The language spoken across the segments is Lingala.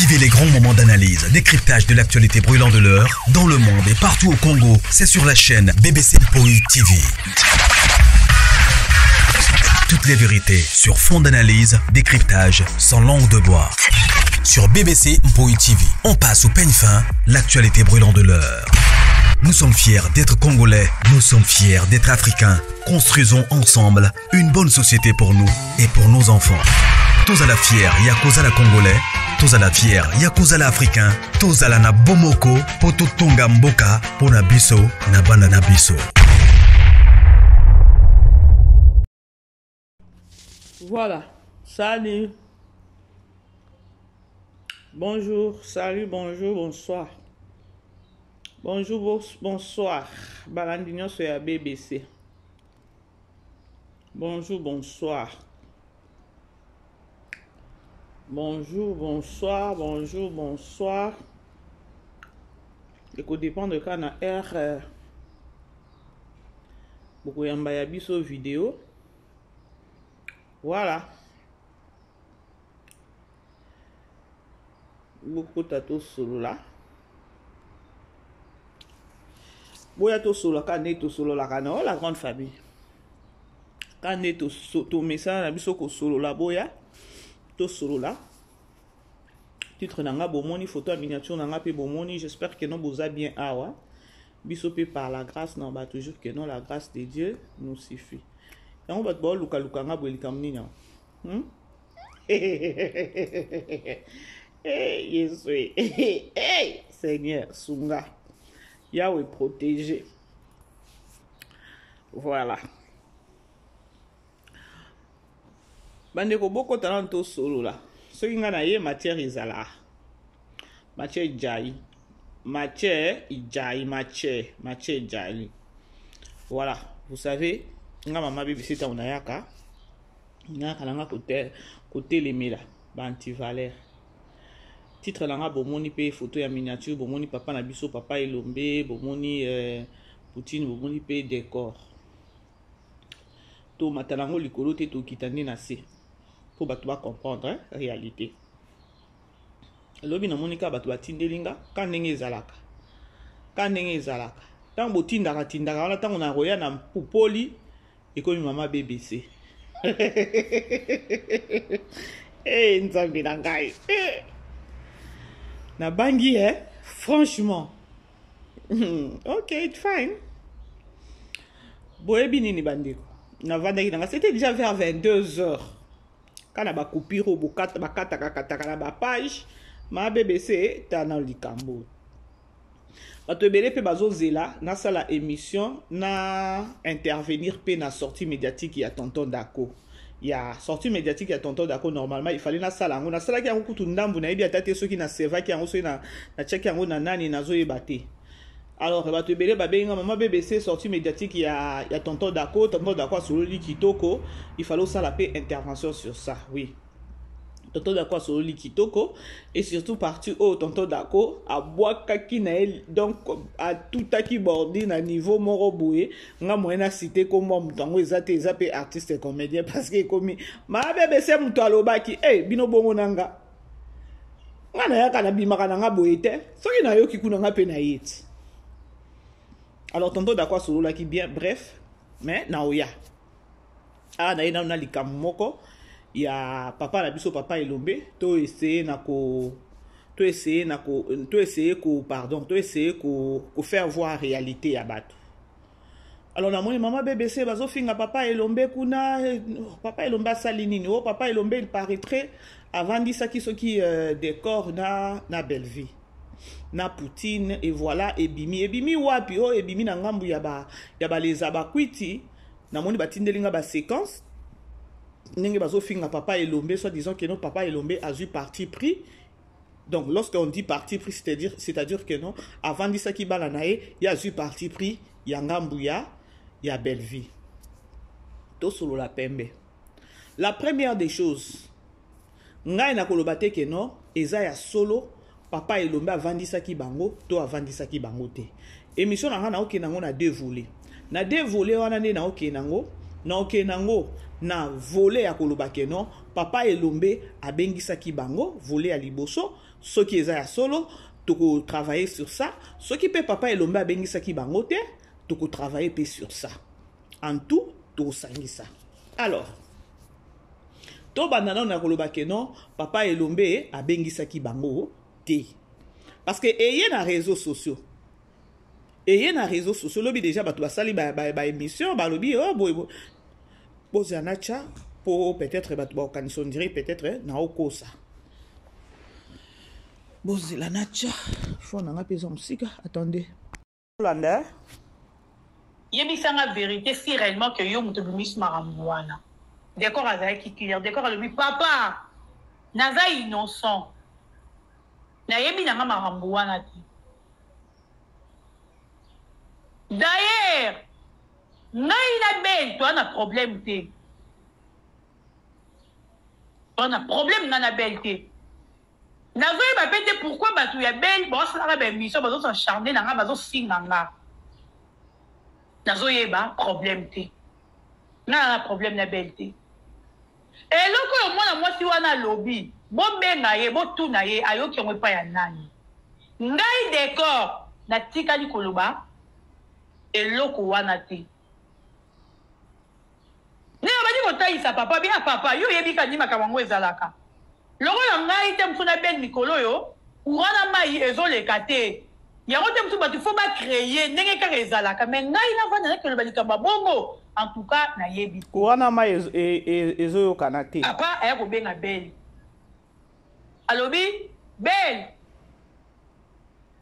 Vivez les grands moments d'analyse, décryptage de l'actualité brûlante de l'heure, dans le monde et partout au Congo. C'est sur la chaîne BBC Mpoï TV. Toutes les vérités sur fond d'analyse, décryptage, sans langue de bois. Sur BBC Mpoï TV, on passe au peigne fin, l'actualité brûlante de l'heure. Nous sommes fiers d'être Congolais, nous sommes fiers d'être Africains. Construisons ensemble une bonne société pour nous et pour nos enfants. Tous à la fière, Yakozala Congolais. Tous à la fière, Yakozala Africain. Tous à la na Bomoko, Poto Tonga Mboka, Pona Biso, Nabana Nabiso. Voilà, salut. Bonjour, salut, bonjour, bonsoir. Bonjour, bonsoir. Balandinho sur la BBC. Bonjour, bonsoir. Bonjour, bonsoir, bonjour, bonsoir. Et qu'on dépend de quand on a R. Beaucoup de biso vidéo. Voilà. Beaucoup de solo là. Boya to solo ka ne to solo la kana la grande famille. Ka ne to message na biso ko solo la boya to solo la. Titre nanga bomoni photo miniature nanga pe bomoni, j'espère que non boza bien awa. Biso pe par la grâce non ba toujours que non la grâce de Dieu nous suffit. Et on va te luka luka nga boeli kamninya. Yesu. Hey Seigneur Sunga. Yahweh protégé. Voilà. Bandeko boko talento solo là. Ce qui ngana ye matière izala. Matière jai. Matière jai. Voilà. Vous savez, nga mama BBC ta unayaka. Nga kalanga côté les mila. Ba antivalère. Titre langa bomoni pe photo ya miniature bomoni papa na biso papa elombe bomoni Poutine bomoni pe décor to matalango likolo te to kitandi na se pour bato ba comprendre réalité lobi na monika bato batindelinga ka ndenge ezalaka tango tindaka wana tango na roya na pupoli ekomi mama BBC nzambe na ngai na bangi franchement ok it's fine boyebi nini bandeko na vandaki nanga c'était déjà vers 22h kana ba coupure bokata bakata na ba page ma BBC ta na likambo bato ebele pe bazozela na sala émission na intervenir pe na sortie médiatique ya tonton Dako. Il y a sortie médiatique à tonton Dako normalement il fallait na sala ngo na sala ki yango kutu ndambu na yebi atate soki na seva ki yango soki na check yango na nani nazo yebate. Alors ba to belé ba benga maman BBC sortie médiatique ya tonton Dako solo li kitoko, il fallait ça la paix intervention sur ça, oui. Tonton Dako solo li kitoko et surtout parti au tonton Dako a bois kaki na el donc à tout aki bordi na niveau moro boué nga moyena cité comme moi mutango ezate ezape artiste et comédien parce que comme ma BBC muto alobaki bino bongo nanga nga na yaka na bimaka nanga boyete soki na yoki kuna nga pe na yeti. Alors tonton Dako solo la ki bien bref mais na oya na ina na likamoko. Il y a papa na biso papa elombe to essayer faire voir réalité ya bato. Alors na moni maman BBC bazo finga papa elombe kuna papa elombe asali nini papa elombe il paraîtrait avant dit ça qui décor na Belleville na Poutine et voilà ebimi wapi ebimi na ngambu ya ba les abakwiti na moni batindelinga ba séquence. Nenge bazo finga papa elombe soit disant que non papa elombe a eu parti pris. Donc lorsqu'on dit parti pris c'est-à-dire que non avant dit ça qui balanae il y a eu parti pris yangambuya ya Belleville to solo la pembe. La première des choses ngai na kolobate que non eza ya solo papa elombe avandi ça qui bango to avandi ça qui bango te émission na nga na okenango na deux volets wana ne na okenango na oke nango na volé ya koloba ke non papa elombe abengisaki bango volé ya liboso soki eza ya solo toko travailler sur ça soki pe papa elombe abengisaki bango te toko travailler pe sur ça en tout toko sangisa alors to bandana na koloba ke non papa elombe abengisaki bango te parce que eye na réseaux sociaux lobi déjà bato basali ba émission balobi oh boy bozanacha pour peut-être bato ba kanison dirait peut-être na okosa bozanacha faut na ngapeza musika attendez Landa yebisanga vérité si réellement que yo muto bimis maramwana d'accord azaki clair d'accord lobi papa naza innocent na yebi na maramwana ti. D'ailleurs, tu as un problème. Tu as un problème dans la belleté. Tu as pourquoi tu as belle, tu as une mission, tu as charné, tu as un signe. Tu as un problème. Tu as un problème dans la belleté. Et là, moi, si on a lobby, bon, ben, bon, tout, ayo qui ont pas ya nani. Ngai décor, na tika ni koloba. Et l'autre wana te. Ne abadi kotaisa papa bien papa yo yebi ka ndima kamango ezalaka. Loko ya ngai te mfuna ben mikolo yo, wana mai ezoleka te. Ya rote mtu batu faut ba créer ndenge ka ezalaka mais ngai na vana ke le balika bongo en tout cas na yebi. Wana mai ezoyo kanate. Papa aya ko benga belle. Alobi belle.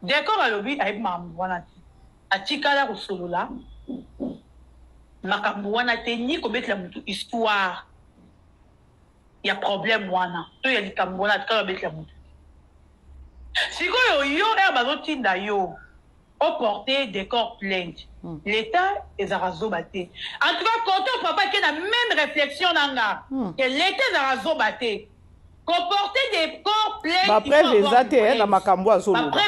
D'accord alobi ay mam wana te. Atikala kusolola makambo wana te ni ko metla mutu histoire ya problème wana to ya likambo wana atikala metla mutu sikoyo yo bazotinda yo au porter des corps plaintes l'état ezara zobaté en tout cas quand papa qui a même réflexion nanga que l'état ezara zobaté comporter des corps plaintes après les na makambo azolo après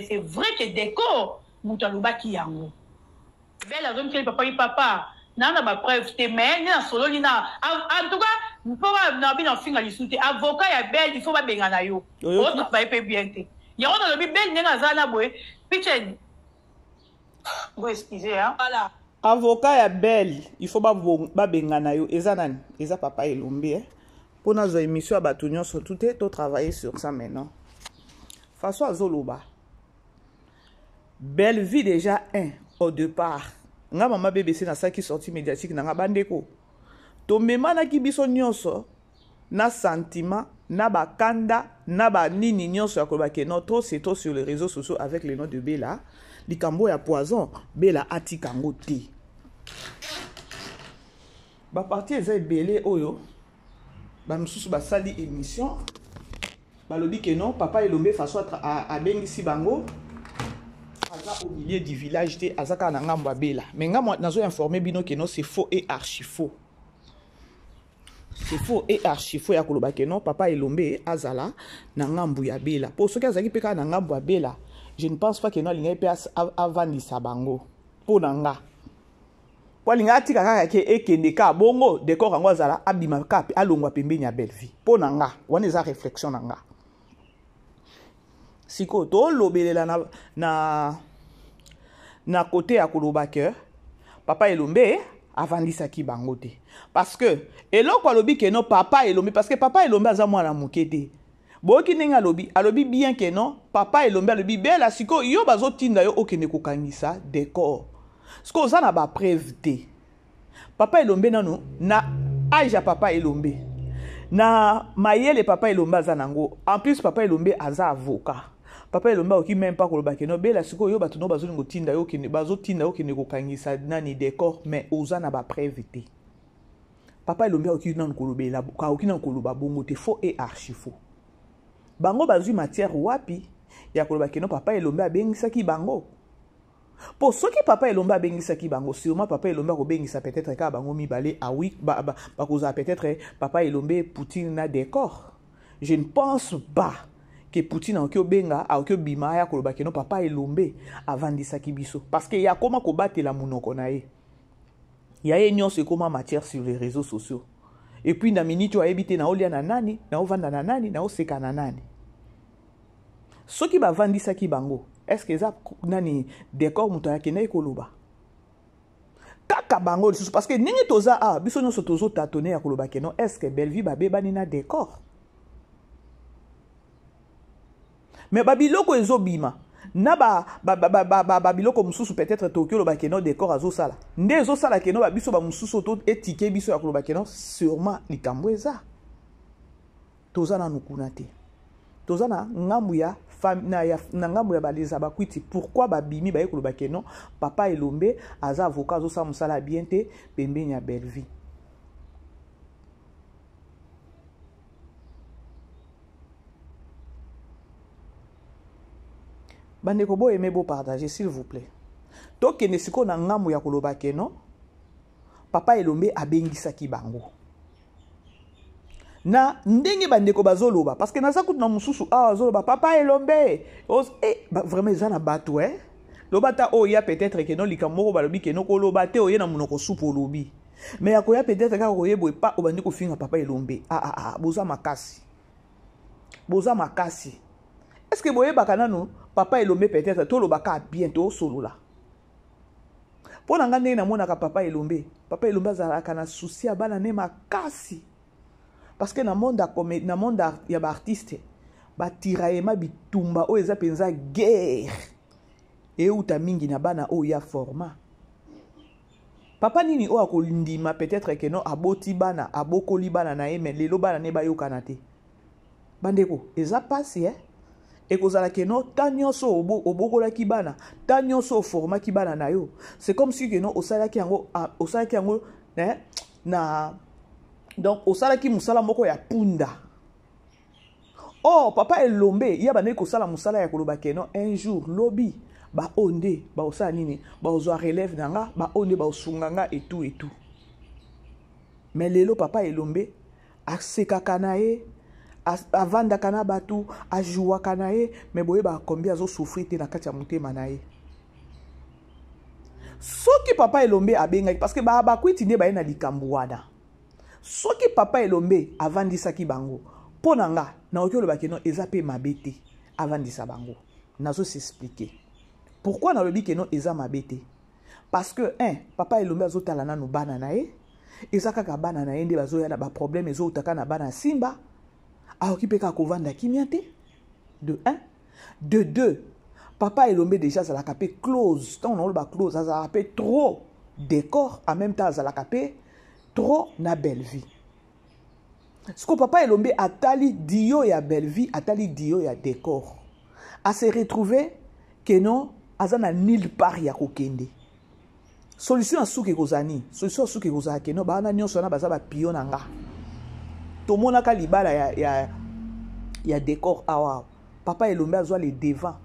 c'est vrai que des corps Moutaloba qui yango. Belle a dit papa, nana ba preuve te mais na solo ni na en tout cas nous pas na bi na finga lisute avocat ya belle il faut ba benga na yo. O travailler pe bien te. Ya on a le belle nenga zana boy. Pichen. Go excusez hein. Voilà. Avocat ya belle il faut ba benga na yo eza nani eza papa elombe hein. Pour na zo émission ba tunyo sur tout est to travailler sur ça maintenant. Façon azoloba. Belle vie déjà au départ. Nga mama BBC na saki sortie médiatique na nga bandeko. To mema na kibiso nyonso na sentiment na bakanda na ba nini nyonso ya koloba ke notre c'est tout sur les réseaux sociaux avec le nom de Bella. Likambo ya poison Bella atikango te. Ba parti eza ebele oyo. Ba msusu ba sali émission. Ba lobi ke non papa elombe façon a bengisi bango. Au milieu du village de Azaka Nangamba Bela. Mais moi, nous avons informé Bino que non, c'est faux et archi faux. C'est faux et archi faux. Ya koloba que non, papa Elombe Azala Nangambu ya Bela. Pour ceux qui ont dit que Nangambu ya Bela, je ne pense pas que non, l'ingé peut avant l'Isabango. Pour Nanga. Pour l'ingé tika kaka ke ekendeka bongo décor ango Azala abima kapi alongwa pembeni ya belle vie. Pour Nanga, on eza réflexion Nanga. Siko to lobelela na côté ya koloba ke papa elombe avandisaki bango te parce que eloko alobi ke non papa elombe parce que papa elombe aza mwana moke te boki ndenge alobi bien ke non papa elombe alobi bela siko yo bazotinda yo okende kokangisa décor siko oza na ba preuve te papa elombe nano na age ya papa elombe na mayele papa elombe aza nango en plus papa elombe aza avocat. Papa elomba oki même pas koloba ke no bela siko yo batu no bazolingo tinda yo kene bazotinda yo kene kokangisa nani décor mais oza na ba prévité. Papa elomba oki nan kolobela ka oki nan koloba bongo te faux et archi faux. Bango bazui matière wapi ya koloba ke no papa elomba bengisaki bango. Pour ceux qui papa elomba bengisaki bango sûrement papa elomba ko bengisa peut-être ka bango mibale a oui ba koza peut-être papa elombe Poutine na décor. Je ne pense pas que Poutine a okyo benga a okyo bima ya koloba ke no papa elombe avandisaki biso parce que ya koma ko batela munoko na ye Il y a une nuance comme matière sur les réseaux sociaux. Et puis, dans minute, tu as évité na olia na nani, na ovanda na nani, na oseka na nani. Ce qui va vendre ça qui bango, est-ce que ça nani décor muta kena ekoloba? Kaka bango parce que ningi toza biso nyonso tozo tatone ya koloba keno, est-ce que Belleville ba beba ni na décor? Mais babiloko ezobima. Na babiloko mususu peut-être Tokyo lo bakeno décor azo sala. Nde ezo sala keno ba biso ba mususu to etike biso ya kolo bakeno sûrement likambo eza. Toza na nukuna te. Toza na ngambu ya na ngambu ya baleza bakwiti pourquoi babimi ba ekolo bakeno papa Elombe aza avocat azo sa musala bien te pembeni ya Belleville. Bandeko bo aimé bo partager s'il vous plaît. Donc nesiko na ngamu ya koloba keno papa Elombe abengisaki bango. Na ndenge bandeko bazoloba parce que naza kutu na mususu azoloba papa Elombe vraiment za na bato lobata oya peut-être que non likamoko balobi que non koloba te oye na munoko supu lobi. Mais akoya peut-être ka koyebo pa obandi ko finga papa Elombe boza makasi. Boza makasi. Est-ce que vous voyez bakanano papa Elombe peut-être tout le baka bientôt solo là. Pour n'engagner na mona ka papa Elombe azalaka na souci à bana ne makasi. Parce que na monde ya ba artiste ba tiraema bitumba o eza penza guerre. Et uta mingi na bana o ya format. Papa nini o akolindima peut-être que non aboti bana abokoli bana na eme lelo bana ne ba yokana te. Bandeko eza passé et kozala keno tanyoso obokola kibana tanyoso format kibana na yo c'est comme si keno osala ki yango na donc osala ki musala moko ya punda papa Elombe ya bana ko sala musala ya koloba keno un jour lobi ba onde ba osala nini ba ozo relève nanga ba onde ba osunganga et tout mais lelo papa Elombe asekaka na ye avanda kana batu ajua kana ye mais boye ba combien azo souffrir te na kati ya mutema na ye soki papa Elombe abenga parce que ba kwiti nde ba na likambo wana soki papa Elombe avandisaki bango ponanga na okyo loba keno eza pe mabete avandisa bango nazo s'expliquer pourquoi na lobi keno eza mabete parce que papa Elombe azotala nanu bana na ye eza kaka bana na ye nde bazoya na ba problème ezo utaka na bana simba aokipeka kovanda kimia te de 1 de 2 papa Elombe déjà ça la capé close tant on ba close ça la capé trop décor en même temps ça la capé trop na Belleville ce que papa Elombe atali dio ya Belleville atali dio ya décor a se retrouver que non azana nulle part ya kokende solution asuke kozani solution asuke kozala que non ba na nyonso na baza ba pion nga tomona ka libala ya décor awa papa Elombe azwa les devants.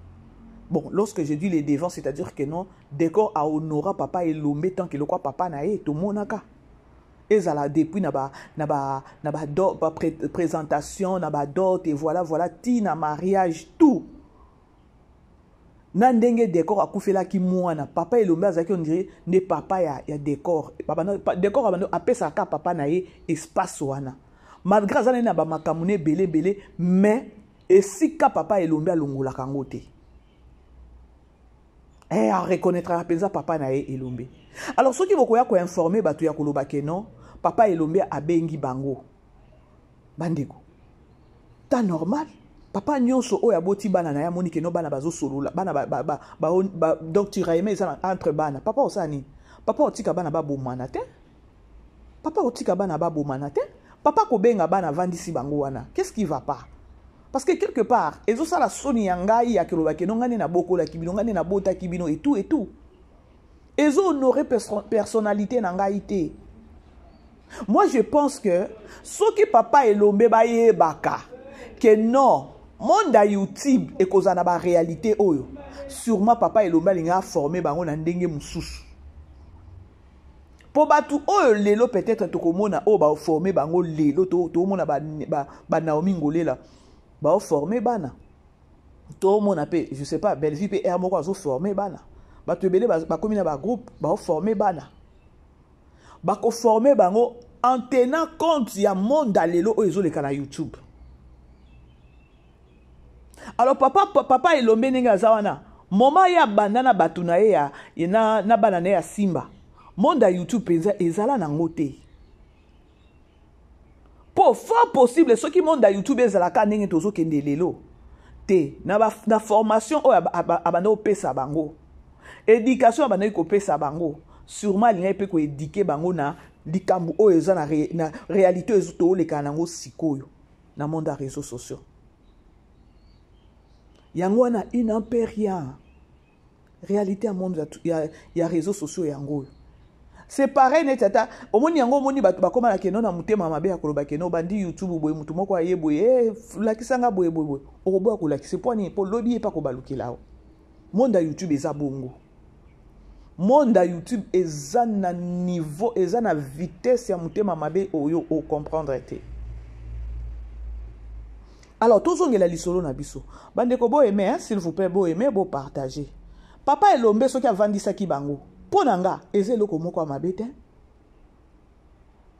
Bon, lorsque je dis les devants, c'est-à-dire que non, décor a honora papa Elombe tant que le quoi papa na ye tomona ka ezala depuis na ba présentation na ba dot et voilà tina mariage tout na ndenge décor akufela ki mwana papa Elombe azaki on dirait ne papa ya décor papa décor abando apesa ka papa na ye espace wana malgré ça na ba makamune belé mais esika papa Elombe alongola kango te a reconnaîtra penza papa na ye Elombe alors ceux qui vont ko informer batu ya koloba ke non papa Elombe abengi bango bandeko ta normal papa nyonso oya boti bana na ya moni ke no bana bazo solola bana donc tu raime ça entre bana papa osani papa otika bana ba bomana te papa otika bana ba bomana te papa ko benga bana vandisi bango wana qu'est-ce qui va pas parce que quelque part ezo sala soni yangai ya koloba ke no ngani na boko la kibino ngani na bota kibino et tout ezo honorer personnalité na ngai te. Moi je pense que ce que papa Elombe ba ye baka que non monde à YouTube et cause na ba réalité oyo sûrement papa Elombe linga formé bango na ndenge mususu po batu oyo lelo peut-être to komona o ba formé bango lelo to mona ba Naomi Ngolela ba formé bana to mona pe je sais pas Belleville pe er moko azo formé bana batu ebele ba komina ba groupe ba formé bana bako former bango en tenant compte ya monde alelo oyo ezoleka na YouTube. Alors papa elombe ndenge aza wana moma ya bandana batu na ye ya na bana na ya simba monde ya YouTube ezala nango te. Po fort possible soki monde ya YouTube ezalaka ndenge tozokende lelo te na formation oyo abanda opesa bango, éducation abanda kopesa bango, sûrement linga pe ko éduquer bango na likambu oyo eza na réalité oyo toleka nango sikoyo na monde ya réseaux sociaux. Yango wana il n'en peut rien. Réalité à monde ya réseaux sociaux yango. C'est pareil net tata. Omoni yango omoni batu bakoma na keno na mutema mabe ya koloba keno bandi YouTube boye mutu moko aye boye lakisanga boye. Okoboya ko lakise poni po lobby pa ko balukela. Monde ya YouTube eza bongo. Monde ya YouTube eza na niveau eza na vitesse ya mutema mabe oyo o comprendre te. Alors, tous on la lisolo na biso. Bande ko bo aimer, s'il vous plaît, bo aimer, bo partager. Papa elombe so ki avandi saki bango. Ponanga, eze loko moko amabete.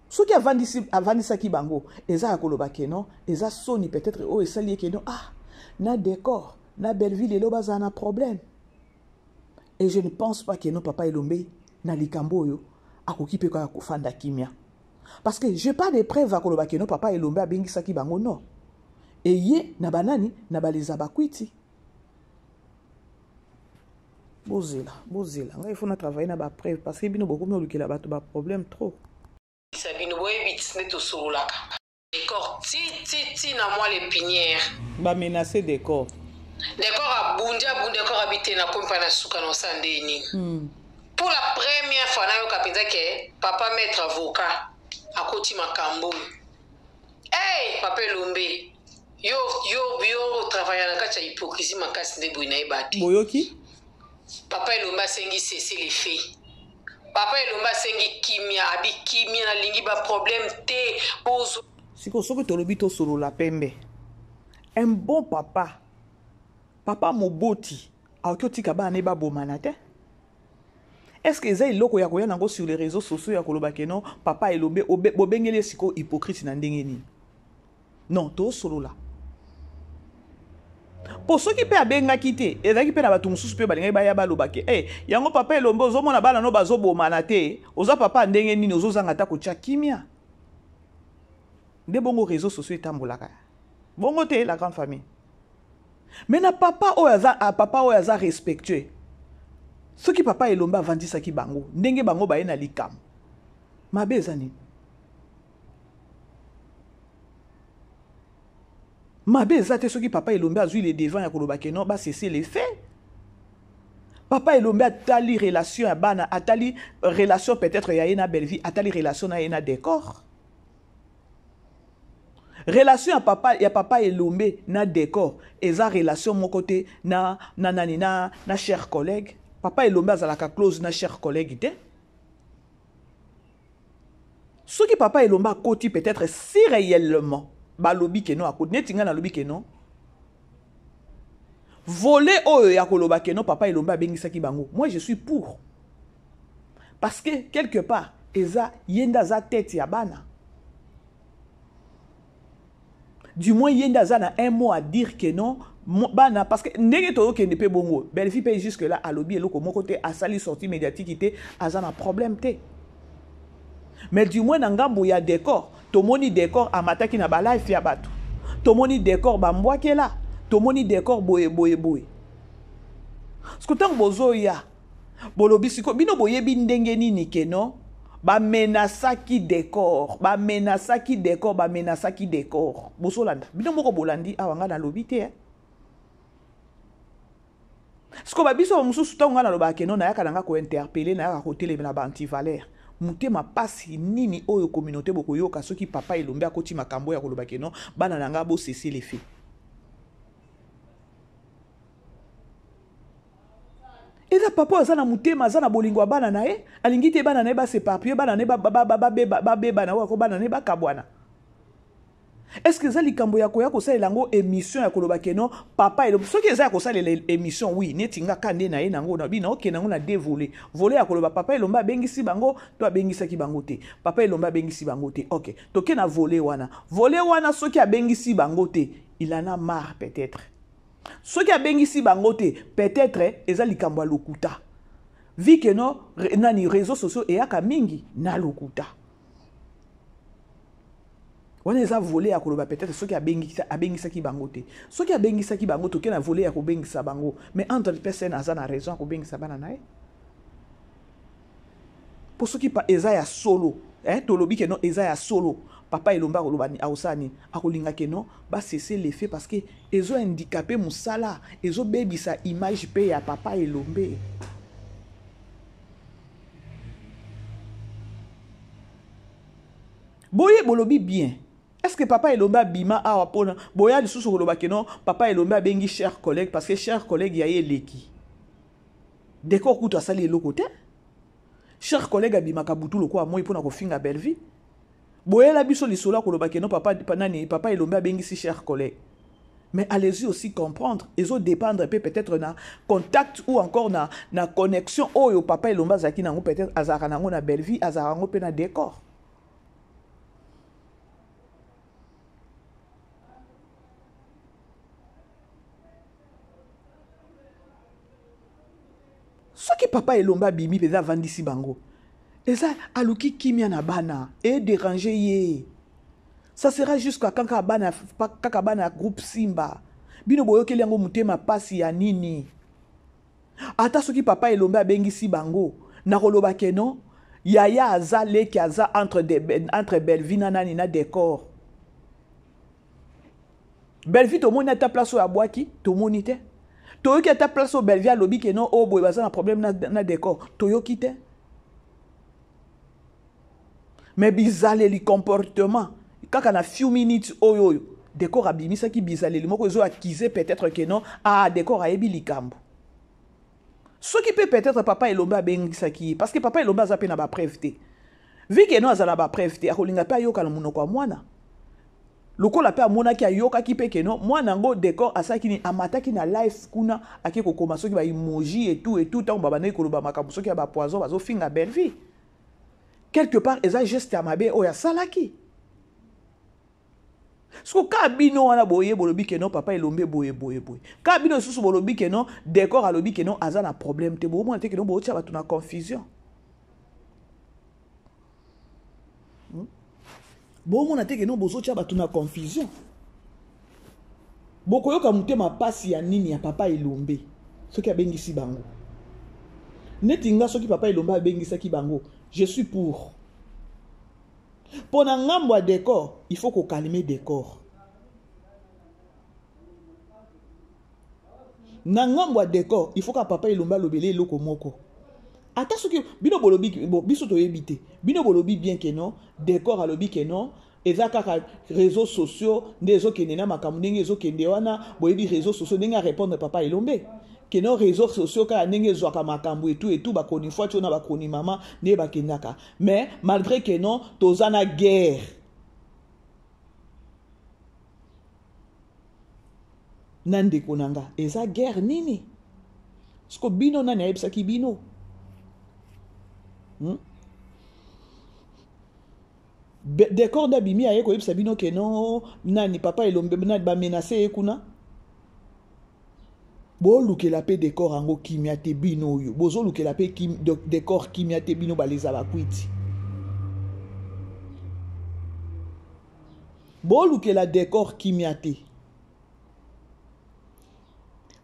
So ki avandi saki bango, eza akoloba keno, eza soni peut-être o esali keno. Ah, na décor, na Belleville elo baza na problème. Et je ne pense pas que non papa elombe na likambo yo akoki pe ko fanda kimia. Parce que je pas de preuves akoloba keno papa elombe abengi saki bango non. Et ye na banani na baleza bakwiti. Bozela. Il faut travailler na ba preuve parce que bino beaucoup mieux lukela bato ba problème trop. Sabino boye bit neto solaka. Décor ti na moi les pinières. Ba menacer décor. Décor a bundia décor habité na kompa na suka no sandeni. Pour la première fois na yo kapinza ke papa maître avocat akoti makambo. Hey, papa Lombe. Yo travailler na kati ya hypocrisie makasi nde boy na ebati. Boyoki? Papa Elomba sengi cesser les faits. Papa Elomba sengi kimia abi kimia na lingi ba problème te bozo. Siko soko tolobi to solo la pembe. Un bon papa. Papa moboti. Aokoti kaba ne ba bomana te. Est-ce que ezai loko ya koya nango sur les réseaux sociaux ya koloba keno papa Elombe bobengele siko hypocrite na ndenge ni. Non, to solo la. Pour ceux qui peut abenga kité, et qui peut na batu mususu pe balinga baya balobake. Yango papa Elombe ozomona bana no bazobo manate, oza papa ndenge nini ozozanga ta ko kimia. De bongo réseaux sociaux etambolaka. Bongo te la grande famille. Mais na papa oyaza respectueux. Ceux qui papa Elombe avandi saki bango, ndenge bango baye na likam. Mabezani. Mabe ezate soki papa Elombe azui les devants ya koloba keno ba cesser les faits. Papa Elombe atali relation ya bana, atali relation peut-être ya ena Belleville, atali relation na ena décor. Relation ya papa Elombe na décor, eza relation mon côté na cher collègue. Papa Elombe azalaka close na cher collègue te. Soki papa Elombe akoti peut-être si réellement ba lobi keno akot netinga na lobi keno voler oyo ya koloba keno papa Elombe abengisaki bango. Moi je suis pour parce que quelque part eza yenda za tête ya bana, du moins yenda za na un mot à dire que non bana parce que ndenge to kende pe bongo Belleville pe jusque là à lobi eloko mon côté a sali sortie médiatique té azana problème té. Mais du moins na ngambo ya décor tomoni décor amataki na ba life ya bato, tomoni décor ba mbwakela, tomoni décor boye. Skutango bozo ya bolobi siko bino boyebi ndenge nini keno ba menasaki décor boso landa bino moko bolandi awanga na lobi te. Siko ba biso mususu tango na loba keno na yaka nanga ko interpeller na yaka ko tele na ba anti-valeur. Mutema pasi nini oyo communauté boko yoka soki papa Elombe akoti makambo ya koloba keno bana nanga bo cesser les faits. Eza papa azana mutema azana bolingo bana na ye alingi te bana na ye ba s'éparpiller bana na ye ba beba na wa ko bana na ye ba kabwana. Est-ce que ça likambo ya koya kosa elango émission ya koloba keno papa elombe soki eza ya kosa émission oui netinga kande na ye nango na bina oke nango na dévolé volé ya koloba papa elombe abengisi bango to abengisaki bango te papa elombe abengisi bango te OK toke na volé wana soki abengisi bango te il en a marre peut-être soki abengisi bango te peut-être eza likambo ya lokuta vi que non nani réseaux sociaux eyaka mingi na lokuta wana eza volé ya koloba peut-être soki abengisaki bango te soki abengisaki bango toke na volé ya kobengisa bango mais entre personne aza na raison ya kobengisa bana na ye po soki pa eza ya solo tolobi ke non eza ya solo papa elomba koloba ni ausani akolinga ke non ba cesser les faits parce que ezo handicapé musala ezo bebisa image pe ya papa elombe boye bolobi bien. Est-ce que papa elomba bima awa pona boya lisusu koloba ke non papa elomba bengi cher collègue parce que cher collègue ya ye leki décor kutu asali eloko te cher collègue abima kabutu loko amoyi pona kofinga belle vie boya la biso lisolo koloba ke non papa elomba bengi si cher collègue mais allez-y aussi comprendre ezo dépendre peut-être na contact ou encore na connexion oyo papa elomba zaki nango peut-être azaka nango na belle vie azaka nango pe na décor. Soki papa elomba bimi peza vandisi bango. Eza aluki kimia na bana et déranger ye. Ça sera jusqu'à kaka bana groupe Simba. Bino boyokeli yango mutema pasi ya nini. Ata soki papa elomba bengisi bango na koloba keno yaya aza leki aza entre Belleville na nani na décor. Belleville to moni ata place ya boaki to moni te. Toyoki ata place au Belleville lobby que non oh boy baza na problème na décor toyoki te mais bizale li comportement kaka na few minutes oyo décor abimisa ki bizale li moko zo accuser peut-être que non décor ayebi likambo ce qui peut-être papa elomba bengisa ki parce que papa elomba za pe na ba preuve te vu que non azala ba preuve te akolinga pa yoka na munoko wa mwana lokola pe amona ki ayoka ki pe keno mwana ngo décor asaki ni amataki na live kuna akiko koma soki ba emoji et tout tant baba na koloba makambo soki ba poison bazo finga belle vie quelque part eza geste ya mabe oya salaki sko ka bino wana boye bolobi keno papa elombe boye ka bino susu bolobi keno décor alobi keno aza na problème te bo mo te keno bo tia batu na confusion. Bon mon ateke non bozo tia batu na confusion. Boko yoka mutema pasi ya nini ya papa elombe. Soki abengisi bango. Netinga soki papa elombe abengisa ki bango. Je suis pour. Pona ngambo ya décor, il faut qu'on calme décor. Na ngambo ya décor, il faut que papa elombe lobele loko moko. Ata soki bino bolobi biso to yebite bino bolobi bien que non décor alobi que non eza kaka réseaux sociaux ndezo kenena makambo ndenge ezo kende wana boyebi réseaux sociaux ndenge répondre papa elombe que non réseaux sociaux ka ndenge zwaka makambo et tout ba koni fois tu na ba koni mama ne ba kendaka mais malgré que non tozana guerre nande konanga eza guerre nini sko bino nani ayebisaki bino. Décor d'abimi aye ko yebisa bino ke non nani papa elombe nani ba menacer ekuna bo lukela pe décor ango kimia te bino yo bozo lukela pe décor kimia te bino baleza bakwiti bo lukela décor kimia te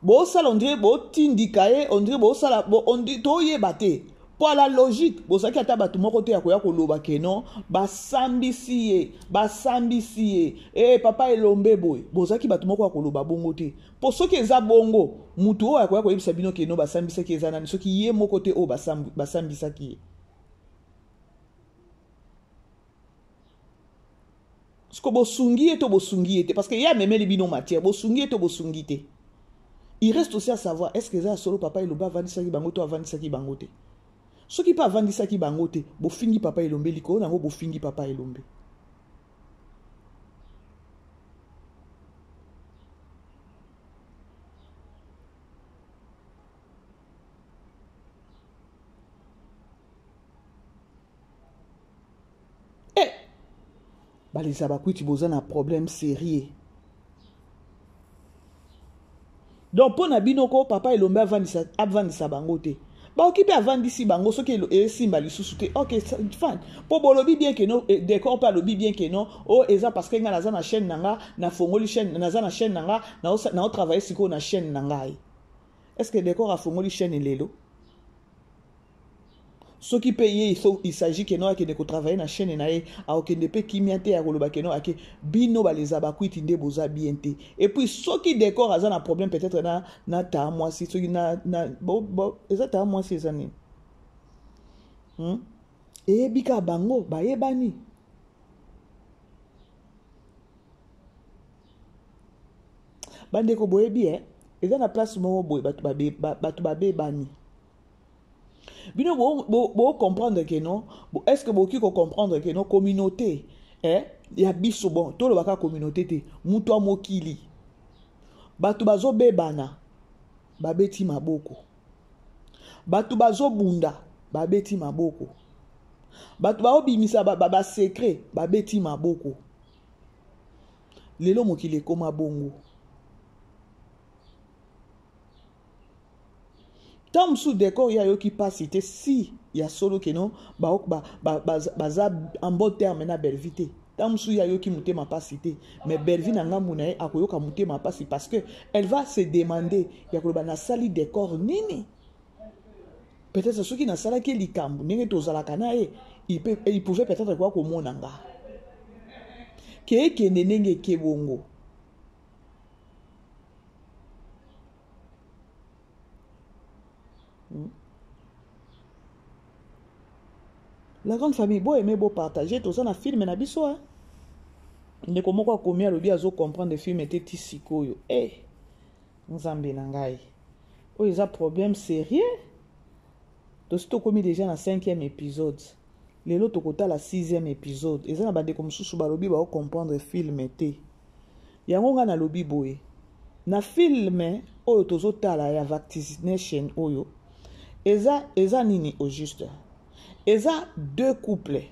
bo sala on dirait bo tindikaye on dirait bo sala bo on dit to yeba te. Pour la logique, vous savez qu'il y a des gens qui ont basambisi eh papa elombe boy. Vous savez qu'il y a des gens qui ont pour ceux qui ont bongo, mutu o akoya ko yebisa bino ke no basambisa ki ezana ceux qui yé mo côté o basambisa ki. Sko bosungi ete parce que ya memeli bino matière, bosungi ete. Il reste aussi à savoir est-ce que ça solo papa elomba vandisa ki bango to avandisa ki bango te. Ce qui pas vandisa ki bangote, bo fingi papa elombe liko nango bo fingi papa elombe. balisa bakwiti boza na problème sérieux. Donc pour na bino ko papa elombe avandisa bango te. Ba okipe avandisi bango soki esimba lisusu te. OK, fan. Po bolobi bien que non décor pa lobi bien que non. Oh eza parce que nga naza na chaîne nanga na fongoli chaîne naza na chaîne nanga na travailler siko na chaîne nanga. Est-ce que décor a fongoli chaîne lelo? Ce qui paye, il s'agit que nous que travailler na chaîne na e a aucun de pe kimiate ya koloba que nous ake bino ba les abakuiti nde boza bien te. Et puis ce qui décor a un problème peut-être na ta moi si ce na bon exact ta moi ces années. Et bika bango ba yebani. Bande ko boye bien et dans la place mo boye batu ba bani. Bino bo comprendre que non, est-ce que boki ko comprendre que non communauté ya biso bon to lo baka communauté te muto mokili batu bazo bebana babeti maboko batu bazo bunda babeti maboko batu ba obimisa ba secret babeti maboko lelo mokili koma bongo. Tant sous décor il y a yo qui passe cité si il y a solo que non baza en bon terme na belvité. Tant sous il y a yo qui monte ma pas cité mais belvi na ngamuna e akoyoka monte ma pas parce que elle va se demander il y a ko na sali décor nini. Peut-être ceux qui na sala ki likambu nenge tozala kana e il pouvait peut-être quoi ko monanga. Ke nenge ke bongo. La grande famille, beau aimer, beau partager, tout ça na film na biso hein. Ne comment quoi combien le bien azo comprendre des films était tisiko yo. Nzambe na ngai. Oh ils a problème sérieux. To sto commis déjà na 5e épisode. Les autres côté la 6e épisode. Ils na bande comme susu balobi ba comprendre film était. Yango nga na lobi boye. Na film oyo tozo tala ya vaccination oyo. Eza nini au juste. Eza deux couples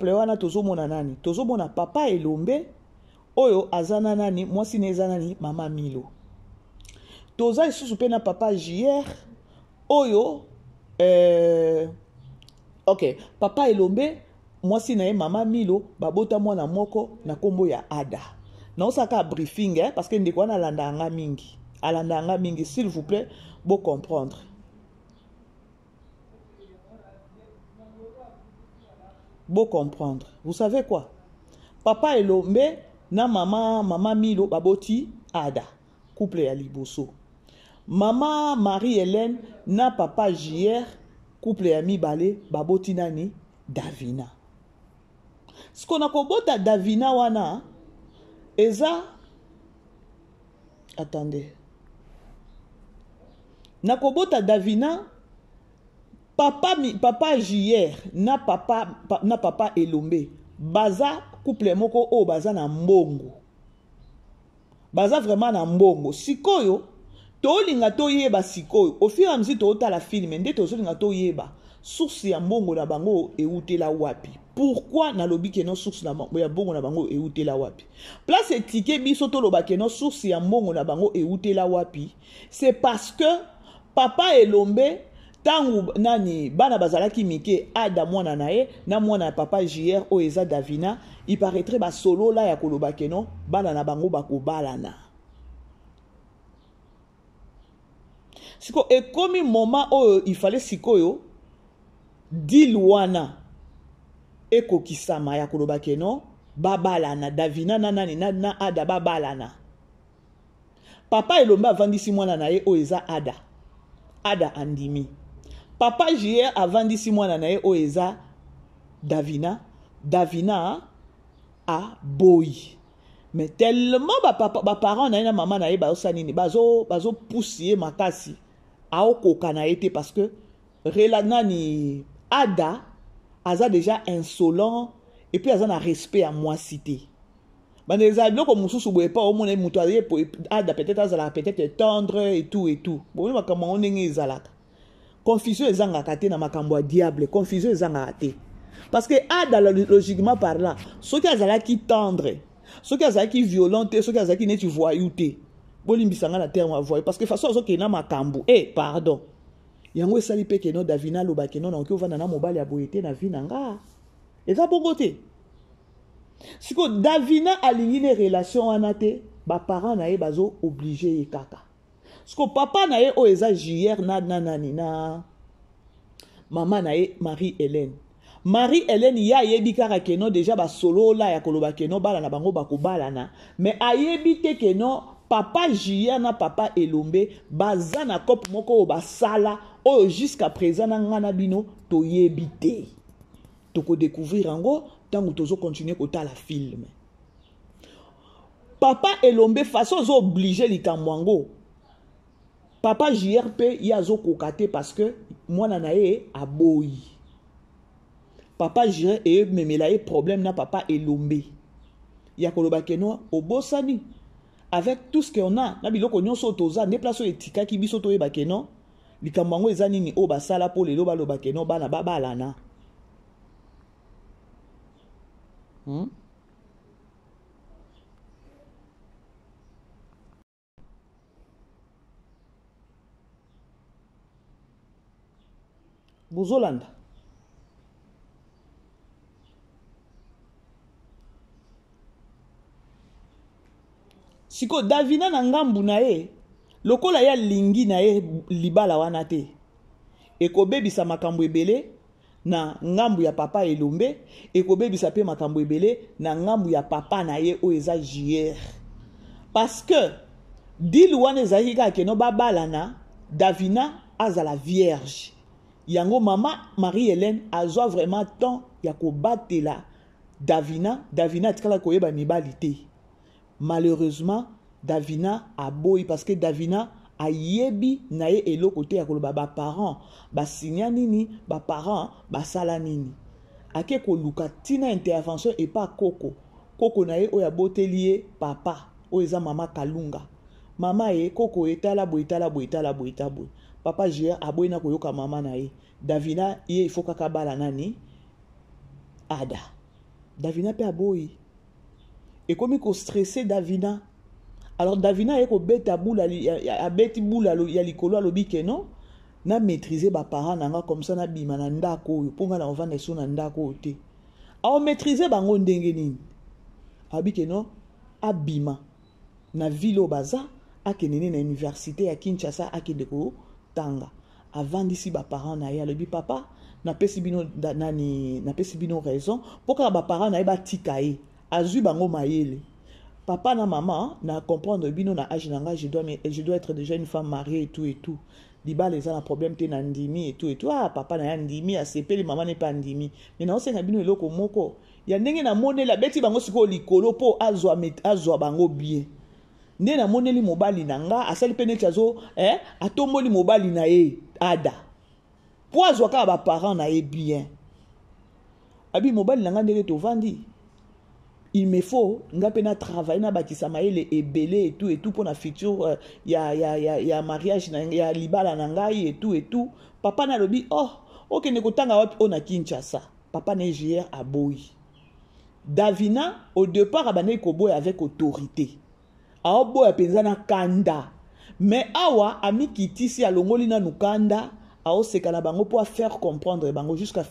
wana tozomona nani tozomona papa elombe oyo azana nani mwasi neza nani mama Milo toza isusu pe na papa JR oyo OK papa elombe mwasi na ye mama Milo babota mwana moko na kombo ya Ada na osaka briefing parce que ndeko wana alanda mingi s'il vous plaît beau comprendre. Beau comprendre. Vous savez quoi? Papa Elombe na mama Milo baboti Ada. Couple ya liboso. Mama Marie-Hélène na papa JR. Couple ya mibale baboti nani? Davina. Ce qu'on a kobota Davina wana. Eza. Attendez. Na kobota Davina. Papa JR na papa Elombe baza couple moko o baza na mbongo baza vraiment na mbongo sikoyo to linga to yeba sikoyo au fur et à mesure to ta la film nde to linga to yeba source ya mbongo na bango eutela wapi pourquoi na lobi ke no source na ya mbongo na bango eutela wapi place etike biso to loba ke no source ya mbongo na bango eutela wapi c'est parce que papa Elombe tangu nani bana bazalaki mike Ada mwana nae na mwana papa JR o eza Davina il paraîtrait ba solo la ya koloba keno bana na bango bakobalana siko ekomi moment o il fallait sikoyo dilwana ekokisama ya koloba keno babalana Davina na nani na Ada babalana papa Elombe avandisi mwana nae o eza Ada andimi papa JR avandisi mwana nae o eza Davina a boy mais tellement ba parents na na maman nae ba osanini bazo pousser makasi a okoka na été parce que relanani Ada aza déjà insolent et puis aza na respect à moi cité bande ezalo ko mususu boye pa o mona muto aye Ada peut-être azala peut-être tendre et tout bon makambo ndenge ezalaka confusion ezanga kate na makambo ya diable confusion ezanga kate Parce que Ada, logiquement par là, ceux qui ont qui tendre, ceux qui ont qui violenté, ceux qui ont qui n'est voyouté. Bolimbisanga la terme voyou. Parce que façon, ceux qui n'ont pas kambu. Pardon. Yango esali pe que non Davina loba que non on va na mobile ya boyete na vinanga. Et ça bon côté. Si que Davina aligné les relations anate, ba parents na ye bazo obligé ye kaka. Si que papa na ye o eza JR na maman na ye Marie-Hélène. Marie-Hélène ya yebi kaka que non déjà ba solo la ya koloba que non bala na bango ba ko bala na. Mais ayebi te que non papa JR na papa Elombe baza na cop moko ba sala o jusqu'à présent na ngana bino to yebi te. Toko découvrir ango tant que tozo continuer kota la film. Papa Elombe façon zo obligé likamwango. Papa JRP yazo kokate parce que moi nanae aboyi. Papa JR et memela problème na papa Elombe. Ya koloba keno obosani avec tout ce qu'on a na biloko nyonso toza ne place etika ki biso to yeba keno likamwango ezani ni o basala po lelo baloba keno bana babalana. Bozolanda. Siko Davina na ngambu na ye, lokola ya lingi na ye libala wana te. Eko bebisa makambo ebele na ngambu ya papa Elombe, eko bebisa pe makambo ebele na ngambu ya papa na ye o eza JR. Parce que dil wana ezali kaka keno babalana, Davina azala vierge. Yango mama Marie-Hélène azwa vraiment temps ya kobatela Davina atikala koyeba mibali te. Malheureusement Davina aboyi parce que Davina ayebi na ye eloko te ya koloba ba parents ba signa nini ba parents ba sala nini. Ake koluka tina intervention et pas koko na ye oya boteli ye papa o eza mama Kalunga. Mama ye koko etala boy. Papa JR aboyi na koyoka mama na ye. Davina ye il faut kaka bala nani Ada. Davina pe aboyi. Et comme il ko stressé Davina. Alors Davina ye ko beta boula a beti boula ya likolo alobi ke non na maîtriser ba parents nanga comme ça na bima na ndako yo ponga na ovanda so na ndako te. A maîtriser bango ndenge nini. Abi ke non abima na ville baza akenene na université ya Kinshasa akende ko tanga avant d'ici ba parents na ya lobi papa na pesi bino nani na pesi bino raison pourquoi ba parents na ye ba tikaye azu bango mayele papa na maman na comprendre bino na âge nanga je dois être déjà une femme mariée et tout liba les a un problème te na ndimi et tout papa na ya ndimi a sepeli maman n'est pas ndimi mais na osenga bino eloko moko ya ndenge na monela beti bango siko likolo po azwa bango bien. Nde na moneli mobali nanga asali pene chazo atomboli mobali na ye Ada po azwa ka ba parents na ye bien abi mobali nanga ndenge to vandi il me faut nga pena travailler na bakisa maele ebele et tout pour na futur ya mariage na ya libala na ngai et tout papa na lobi OK ne kotanga wapi on a Kinshasa papa na JR aboyi Davina au départ abane koboy avec autorité. Aobo ya penza na kanda. Mais awa ami kitisi alongoli na nukanda ao sekala bango pour faire comprendre bango jusqu'à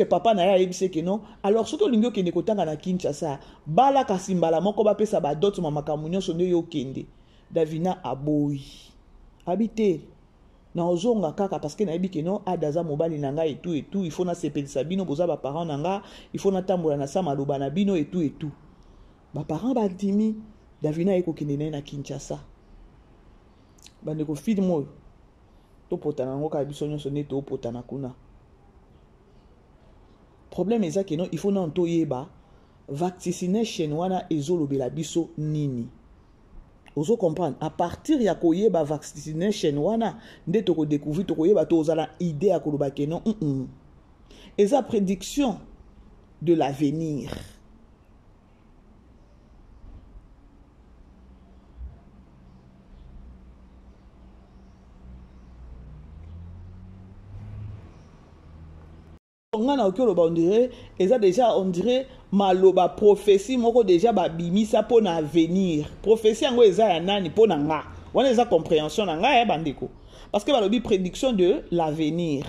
papa na ya ebise que non. Alors surtout lingyo kende kotanga na Kinshasa bala kasimbala moko ba pesa ba dot mama kamunyo sonde yo kende. Davina aboyi. Habité na ozonga kaka parce que na yebi que non adaza mobali nanga et tout il faut na sepelisa bino boza ba parents nanga il faut na tambola na sama loba na bino et tout. Ba parents ba dimi Davina eko kende na Kinshasa. Bande ko film oyo to potana ngo ka biso nyonso ne to potana kuna. Problème eza que non il faut na to yeba vaccination wana ezolobela biso nini. Ozo comprendre à partir ya koyeba vaccination wana nde to ko découvrir to koyeba to ozala idée ya koloba que non eza prédiction de l'avenir. ngana okoloba on dirait eza déjà on dirait maloba prophétie moko déjà babimisa pour na avenir prophétie yango eza ya nani pour na nga wana eza compréhension na nga ya bandeko parce que balobi prédiction de l'avenir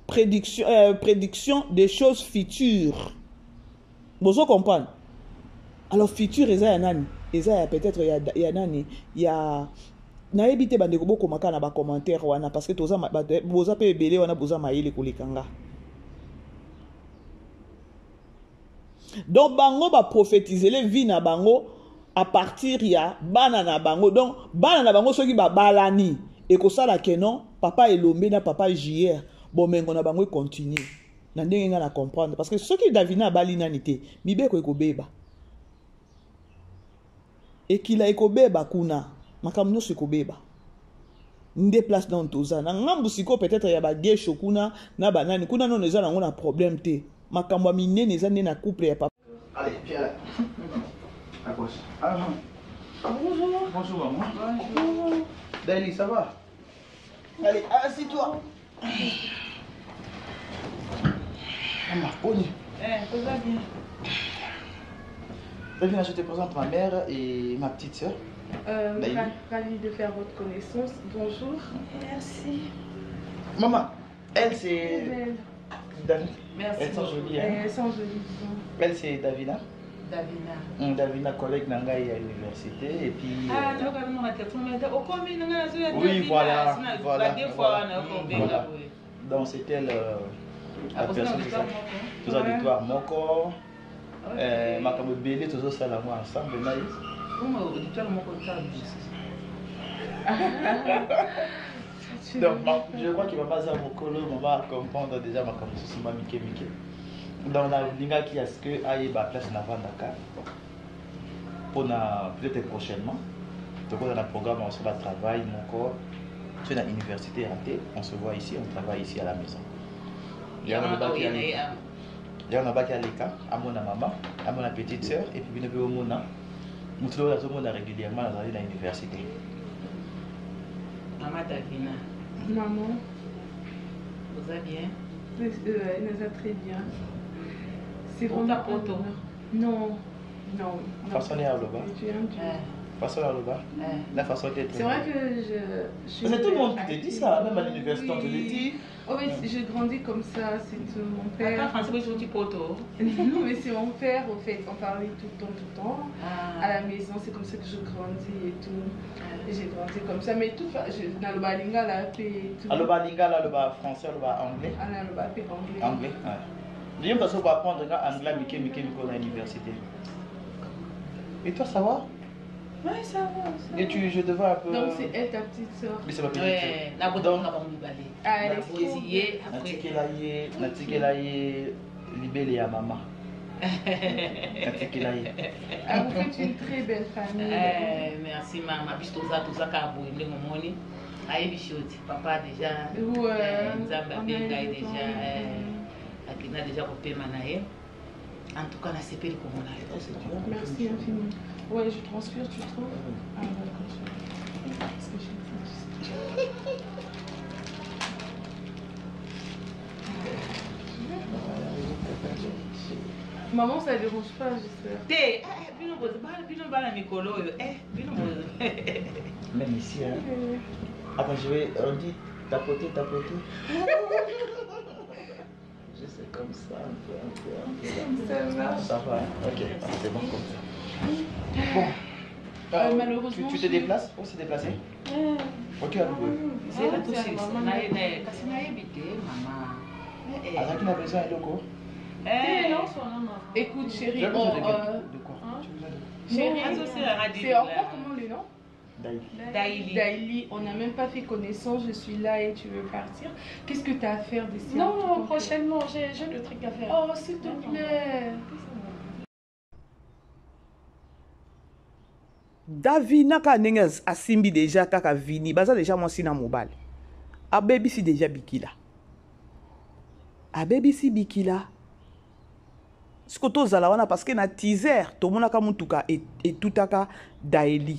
prédiction des choses futures bozo comprendre alors futur eza ya nani eza ya peut-être ya nani ya nayebi te bandeko bokomaka na bacommentaire wana parce que toza boza mpe ebele wana boza mayele koleka nga. Donc bango ba prophétiser les vie na bango à partir ya bana na bango donc bana na bango soki ba balani et ko sala ke non papa elombe na papa JR bon mengo na bango continue na ndenge nga na comprendre parce que soki Davina bali nani te mibeko ekobeba et qu'il a ekobeba kuna makambo nyonso ekobeba nde place dans toza na ngambu siko peut-être ya ba gesho kuna na banani kuna non eza nango na problème te makambo minene eza nde na couple ya papa. Allez, viens là. À gauche. Ah non. Bonjour. Bonjour maman. Bonjour. Daily, ça va? Allez, assis-toi. Maman, bonne. Ça va bien. Davina, je te présente ma mère et ma petite soeur. Ravie de faire votre connaissance. Bonjour. Merci. Maman, elle c'est... Davina. Merci. Elles sont jolies. Hein? Elles sont jolies, disons. Elle c'est Davina. Davina. Davina, collègue Nangaï à l'université. Et puis. Ah, non, non, non, oui, voilà. Voilà. Voilà. Donc c'est elle la personne qui a l'auditoire mon corps. Makambo belé tous ça là ensemble là. Donc je crois qu'il va pas avoir beaucoup on va comprendre déjà ma comme ça m'a Mickey. Donc la linga qui a ce que aille ba place na Vandaka pour na peut-être prochainement. Donc on a un programme on se va travailler mon corps. Tu es à l'université raté, on se voit ici, on travaille ici à la maison. Il y a un bac à l'école, à mon maman, à mon petite soeur et puis bien au monde. Nous sommes régulièrement à l'université. Maman Davina. Maman. Vous allez bien? Elle nous a très bien. C'est vraiment ta photo? Non. Non. Façon à l'oba. Façon à l'oba. La façon d'être. C'est vrai que je mais tout le monde te dit ça, même à l'université on te le dit. Oh oui, j'ai grandi comme ça, c'est mon père. Attends, français, c'est un petit poteau. Non, mais c'est mon père, au fait, on parlait tout le temps. À la maison, c'est comme ça que je grandis et tout. Et j'ai grandi comme ça, mais tout, dans le balinga, là, et tout. Le balinga, là, le bas français, le bas anglais. Ah, là, le bas anglais. Anglais, ouais. J'ai parce qu'on va apprendre anglais, Mickey, à l'université. Et toi, ça va? Oui, ça va. Et je te vois un peu. Donc c'est elle ta petite soeur. Mais c'est ma petite soeur. La beauté, on va me balayer. Ah, elle est poésie. Natikelaye, libellé à maman. Natikelaye. Ah, vous faites une très belle famille. Merci maman. Puis tout ça, carbo, il est mon money. Aïe, bichoti, papa déjà. Ouais. Nzamba Benga déjà. Akina déjà coupé manaye. En tout cas, on a séparé comme on a. Merci infiniment. Ouais, je transpire, tu trouves? Ah, d'accord. Parce que j'ai fait. Maman, ça ne dérange pas, j'espère. Même ici, hein. Attends, on dit tapoter. Je sais comme ça, un peu. Ça va, hein? Ok, c'est bon comme ça. Bon. Malheureusement. Tu te déplaces? Où se déplacer? Ok, à nouveau. C'est la touche. Kasi na habité, maman. Azaki n'a besoin de quoi? Écoute, chérie. De quoi? Chérie, c'est encore comment le nom? Daily. On n'a même pas fait connaissance, je suis là et tu veux partir. Qu'est-ce que tu as à faire d'ici? Non, prochainement, j'ai le truc à faire. Oh, s'il te plaît. Davina ka ndenge asimbi déjà kaka vini baza déjà mwasi na mobali abebisi déjà bikila abebisi bikila siko tozala wana parce que na teaser tomonaka mutuka etutaka Daeli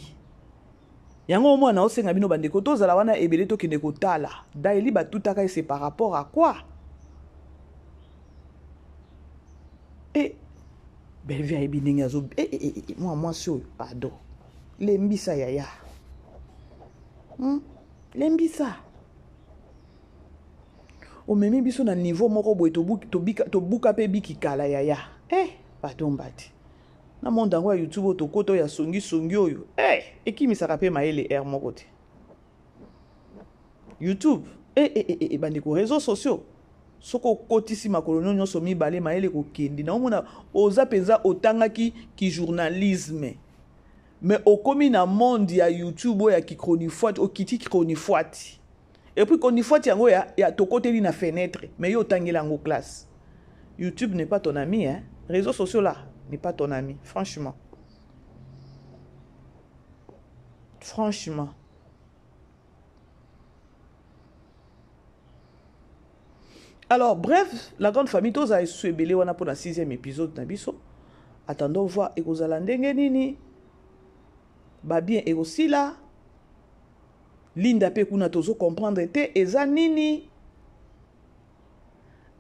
yango omwana osenga bino bandeko tozala wana ebele tokende kotala Daeli batutaka et c'est par rapport à quoi Bellevue a ebindenge azo moi so pardon lembisa yaya lembisa o memi biso na niveau moko boye to buka pe biki kala yaya pardon bati na monde yango ya YouTube to koto ya songi oyo ekimisaka pe mayele air moko te YouTube bandeko réseaux sociaux soko kotisi makolo nyonso mibale mayele kokendi na omona oza penza otangaki ki journalisme mais okomi na monde ya YouTube ya ki chronifuati okiti chronifuati et puis chronifuati yango ya tokoteli na fenêtre mais yo tangela yango classe. YouTube n'est pas ton ami hein, réseaux sociaux là n'est pas ton ami franchement Alors, bref, la grande famille, tous a suébélé wana pour la 6e épisode na biso. Attendons voir ekozala ndenge nini. Ba bien et aussi là. Linda pe kuna tozo comprendre te eza nini.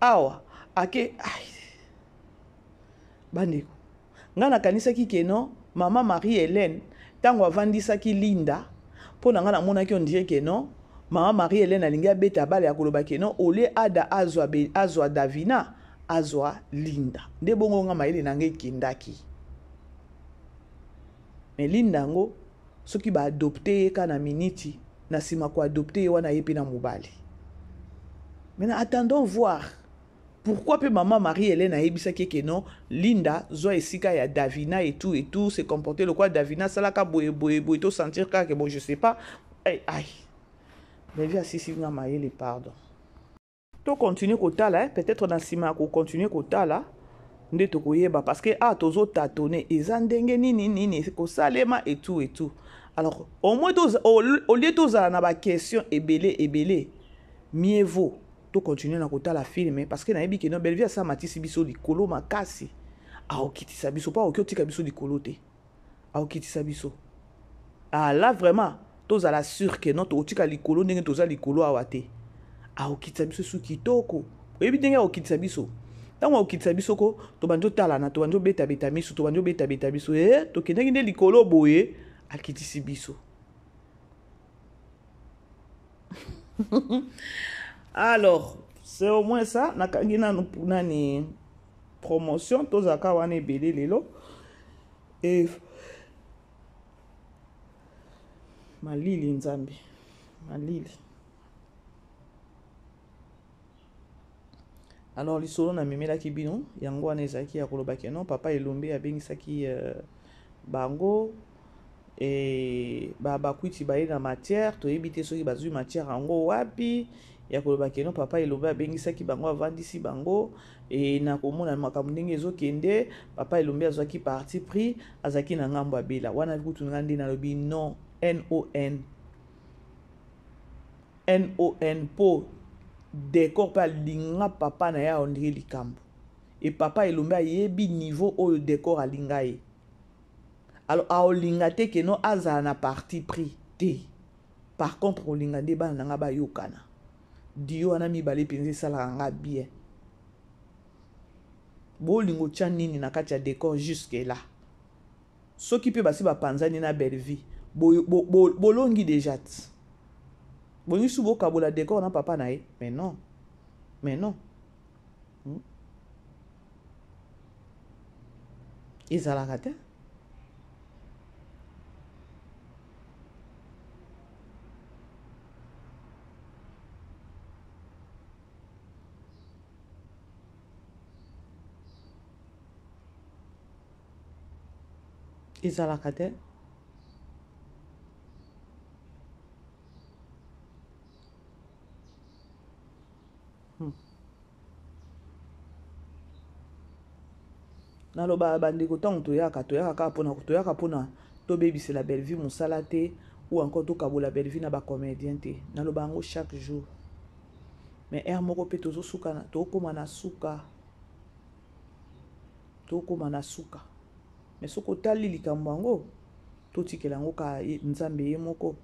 Awa, ake bandeko. Nga nakanisa ki keno, mama Marie-Hélène, tango avandisaki Linda, po na nga na mona ki on dirait que non. Maman Marie-Hélène alinga beta bale ya koloba keno ole ada azwa Davina azwa Linda. Nde bongo nga maele nange kindaki. Mais Linda ngo soki ba adopter ka na miniti na sima ko adopter wana yepi na mobali. Maintenant attendons voir pourquoi pe maman Marie-Hélène a ebisa que non Linda zo esika ya Davina et tout se comporter le quoi Davina salaka boye to sentir que bon je sais pas aïe Bellevue assisi nga mayele pardon. To continue kotala peut-être na sima ko continue kotala nde to koyeba parce que tozo tâtonner eza ndenge nini ko salema et tout. Alors au moins au lieu toza na ba question ebele mieux vaut to continue na kotala film parce que na yebi que no Bellevue sa matisi biso likolo makasi okitisa biso pa okotika biso likolo te okitisa biso là vraiment toza la sûr que notre otika likolo ndenge toza likolo awate okitisa biso su kitoko oyebi ndenge okitisa biso tango okitisa biso ko to banjo tala na to banjo beta miso to banjo beta biso to kendeki nde likolo boye akitisi biso. Alors c'est au moins ça nakangi nani promotion tozaka wana ebele lelo et malili nzambe malili. Alors lisolo na memelaki bino yango wana ezalaki ya koloba ke non papa elombe abengisaki bango et bakwiti baye na matière toyebi te soki bazwi matière yango wapi ya koloba ke non papa elombe abengisaki bango avandisi bango et na komona makambo ndenge ezokende papa elombe azwaki parti pris azaki na ngambo abela wana kutu ngandi na lobi non NON po décor pa linga papa na ya ondiri likambo et papa elombe ayebi niveau oyo décor alinga ye alors aolinga te ke no azala na parti pris te par contre olinga nde bana nanga bayokana dio wana mibale penza esalaka nga bien bolingo tia nini na kati ya décor jusque là soki mpe basi bapanzani na Bellevue bolongi déjà bongi su bokabola décor na papa na ye mais non ezalaka te ezalaka te naloba bandeko ntango toyaka mpona tobebisela Bellevue mosala te ou encore tokabola Bellevue na bacomédien te naloba yango chaque jour mais air moko mpe tokóma na suka mais soki otali likambo yango totikela yango ka nzambe ye moko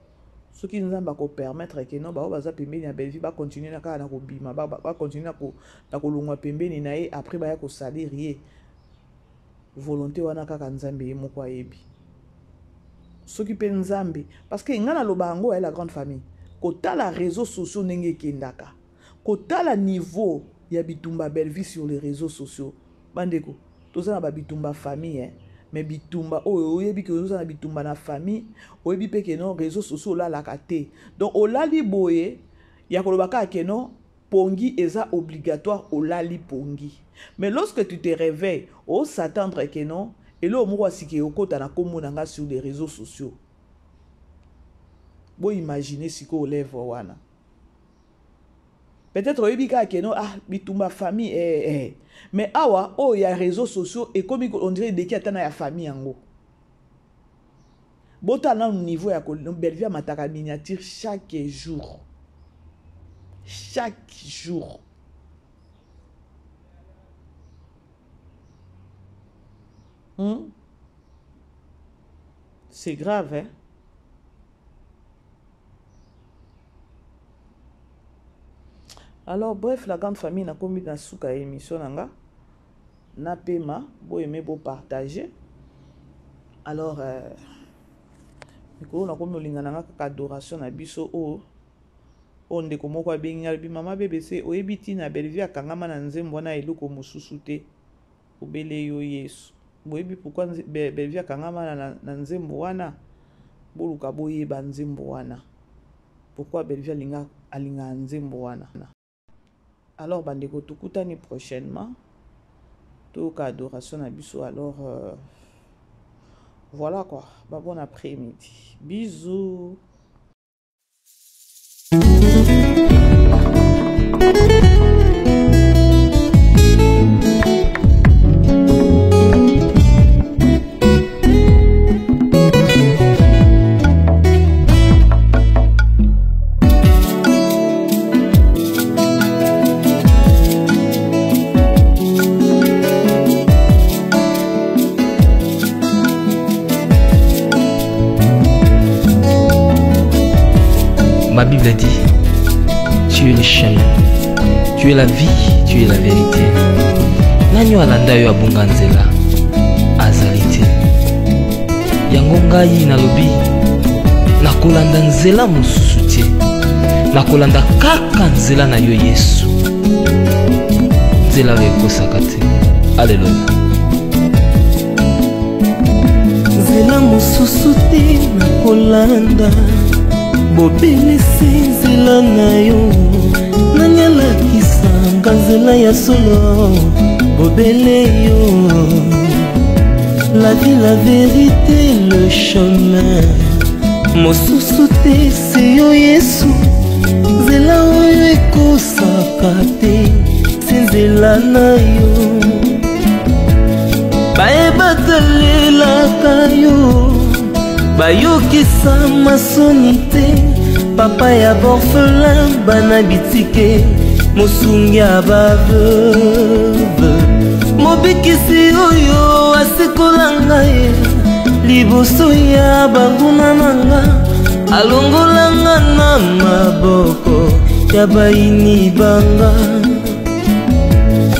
soki nzambe akopermettre ke no bao baza pembeni ya Bellevue bakontinue na kaka na kobima bakontinue na kolongwa pembeni na ye après baya kosalir ye volonté wana kaka nzambe ye moko ayebi soki mpe nzambe parce que nga naloba yango ya la grande famille kotala réseaux sociaux ndenge ekendaka kotala niveau ya bitumba belle vie sur les réseaux sociaux bandeko toza na babitumba famille hein? Mais bitumba oyebi ke toza na bitumba na famille oyebi pe ke non réseaux sociaux olalaka te donc olali boye ya koloba kaka ke non pongi eza obligatoire olali pongi mais lorsque tu te réveilles o s'attendre que non et là moko asike okota na kombo nanga sur les réseaux sociaux bo imaginer siko lève wana peut-être oyebi kaka ke non bitumba famille mais awa il y a réseaux sociaux et comme on dirait dès qu'il y a famille yango bota na niveau ya belle vie mataka miniature chaque jour c'est grave hein. Alors bref, la grande famille n'a pas mis dans souka émission nanga na pema bo aimer bo partager. Alors mikolo na komi olingana nga kaka adoration na biso o ndeko moko abengi bi mama BBC oyebi tina belle vie akangama na nzembo na eloko mosusu te obele yo Yesu boyebi pourquoi belle vie akangama na nzembo wana boluka boyeba nzembo wana pourquoi belle vie alinga nzembo wana. Alors bandeko tukutani prochainement toka adoration na biso alors voilà quoi, bon après-midi, bisous. Ma Bible dit, tu es le chemin, tu es la vie, tu es la vérité. Nanyo alanda yo abunga nzela azalite. Yango ngai nalobi nakolanda nzela mosusu te. Nakolanda kaka nzela na yo Yesu. Nzela ekosaka te. Alléluia. Nzela mosusu te nakolanda. Bobelisi nzela na yo nanyalakisanga nzela ya solo bobele yo la vie la vérité le chemin mosusu te se yo Yesu nzela oyo ekosaka te se nzela na yo bayebatalelaka yo bayokisa masoni te papa ya borphelin bana bitike mosungi ya baveuve mobikisi oyo asikola ngai liboso ya banguna na nga alongolanga na maboko ya baini banga.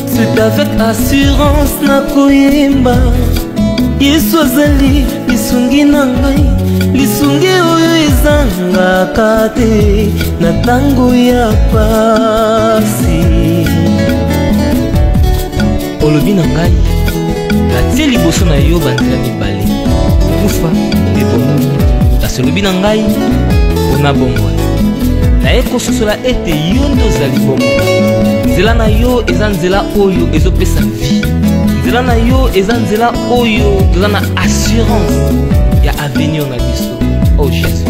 C'est avec assurance nakoyemba Yesu azali lisungi na ngai lisungi oyo ezangaka te na tango ya pasi. Olobi na ngai natie liboso na yo banzela mibale kufa mpe bomoi kasi olobi na ngai mpona bomoi naye kososola ete yo nde ozali bomoi. Nzela na yo eza nzela oyo ezopesa vie. Nzela na yo eza nzela oyo toza na assurance ya avenir na biso. Oh Jésus,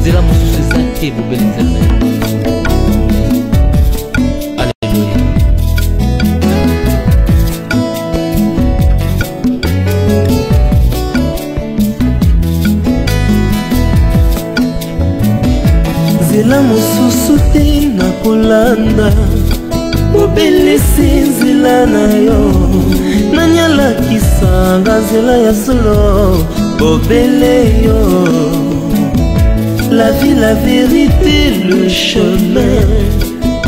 nzela mosusu eza te bobeli nzela na yo. Alléluia. Nzela mosusu te nakolanda bobelisi nzela na yo nanyalakisanga nzela ya solo bobele yo la vie la vérité le chemin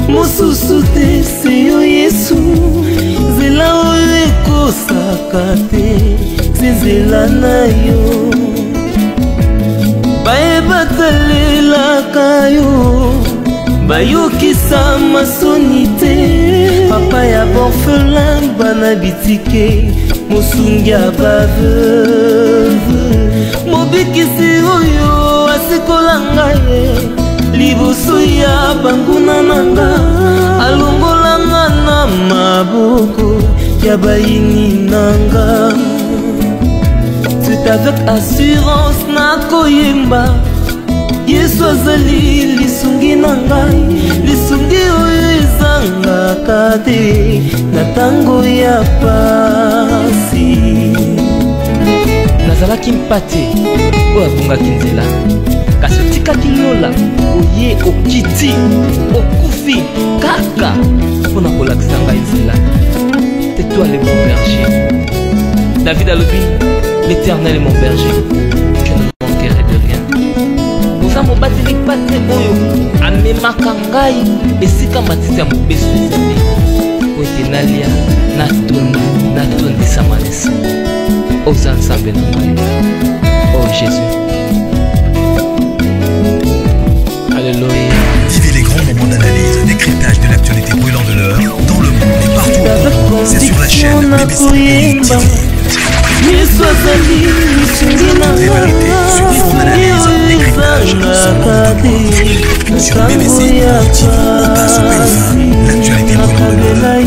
mosusu te se yo Yesu nzela oyo ekosaka te nzela na yo bayebatalelaka yo bayokisa masoni te papa ya borfelin bana bitike mosungi ya baveuve mobikisi oyo asikola ngai liboso ya banguna nanga alongolanga na maboko ya bayini nanga c'est avec assurance nakoyemba yesu azali lisungi na ngai lisungi oyo ezangaka te na ntango ya pasi nazalaki mpate oyo abungaki nzela kasi otikaki lola oye okiti okufi kaka mpona kolakisa ngai nzela c'est toi le bon berger. David alobi l'éternel est mon berger, je ne manquerai de rien. Oza mobateli pate oyo amemaka ngai esika matiti ya mobeso ezali po ete nalia natondisama nesa. Oza nzambe na ngai. Oh Jésus. Alléluia. Vivez les grands moments d'analyse, décryptage de l'actualité brûlante de l'heure, dans le monde et partout au monde. C'est sur la chaîne BBC TV. Les vérités sur fond d'analyse, décryptage, sans langue de bois. Sur BBC TV, on passe au peigne fin, l'actualité brûlante de l'heure.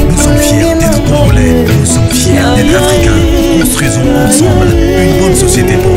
Nous sommes fiers d'être congolais, nous sommes fiers d'être africains. Construisons ensemble une bonne société pour